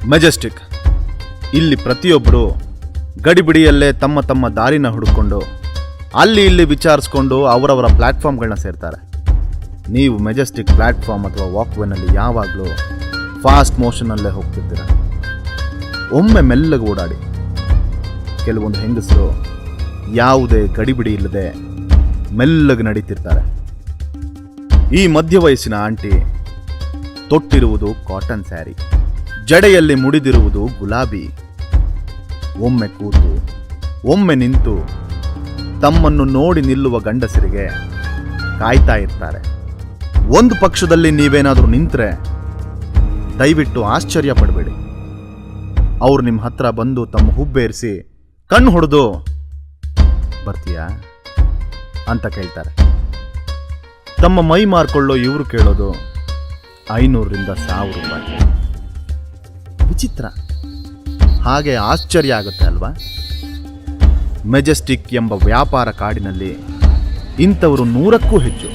Majestic. ಇಲ್ಲಿ ಪ್ರತಿಯೊಬ್ಬರು ಗಡಿಬಿಡಿಯಲ್ಲೇ ತಮ್ಮ ತಮ್ಮ ದಾರಿನ ಹುಡುಕೊಂಡು ಅಲ್ಲಿ ಇಲ್ಲಿ ವಿಚಾರಿಸ್ಕೊಂಡು ಅವರವರ ಪ್ಲ್ಯಾಟ್ಫಾರ್ಮ್ಗಳನ್ನ ಸೇರ್ತಾರೆ. ನೀವು ಮೆಜೆಸ್ಟಿಕ್ ಪ್ಲ್ಯಾಟ್ಫಾರ್ಮ್ ಅಥವಾ ವಾಕ್ವೇನಲ್ಲಿ ಯಾವಾಗಲೂ ಫಾಸ್ಟ್ ಮೋಷನಲ್ಲೇ ಹೋಗ್ತಿರ್ತೀರ. ಒಮ್ಮೆ ಮೆಲ್ಲಗೆ ಓಡಾಡಿ. ಕೆಲವೊಂದು ಹೆಂಗಸರು ಯಾವುದೇ ಗಡಿಬಿಡಿ ಇಲ್ಲದೆ ಮೆಲ್ಲಗೆ ನಡೀತಿರ್ತಾರೆ. ಈ ಮಧ್ಯವಯಸ್ಸಿನ ಆಂಟಿ ತೊಟ್ಟಿರುವುದು ಕಾಟನ್ ಸ್ಯಾರಿ, ಜಡೆಯಲ್ಲಿ ಮುಡಿದಿರುವುದು ಗುಲಾಬಿ. ಒಮ್ಮೆ ಕೂತು ಒಮ್ಮೆ ನಿಂತು ತಮ್ಮನ್ನು ನೋಡಿ ನಿಲ್ಲುವ ಗಂಡಸರಿಗೆ ಕಾಯ್ತಾ ಇರ್ತಾರೆ. ಒಂದು ಪಕ್ಷದಲ್ಲಿ ನೀವೇನಾದರೂ ನಿಂತರೆ ದಯವಿಟ್ಟು ಆಶ್ಚರ್ಯ ಪಡಬೇಡಿ. ಅವರು ನಿಮ್ಮ ಹತ್ರ ಬಂದು ತಮ್ಮ ಹುಬ್ಬೇರಿಸಿ ಕಣ್ಣು ಹೊಡೆದು ಬರ್ತೀಯಾ ಅಂತ ಕೇಳ್ತಾರೆ. ತಮ್ಮ ಮೈ ಮಾರ್ಕೊಳ್ಳೋ ಇವರು ಕೇಳೋದು 500ರಿಂದ 1000 ರೂಪಾಯಿ. ವಿಚಿತ್ರ, ಹಾಗೆ ಆಶ್ಚರ್ಯ ಆಗುತ್ತೆ ಅಲ್ವಾ? ಮೆಜೆಸ್ಟಿಕ್ ಎಂಬ ವ್ಯಾಪಾರ ಕಾಡಿನಲ್ಲಿ ಇಂಥವರು 100ಕ್ಕೂ ಹೆಚ್ಚು.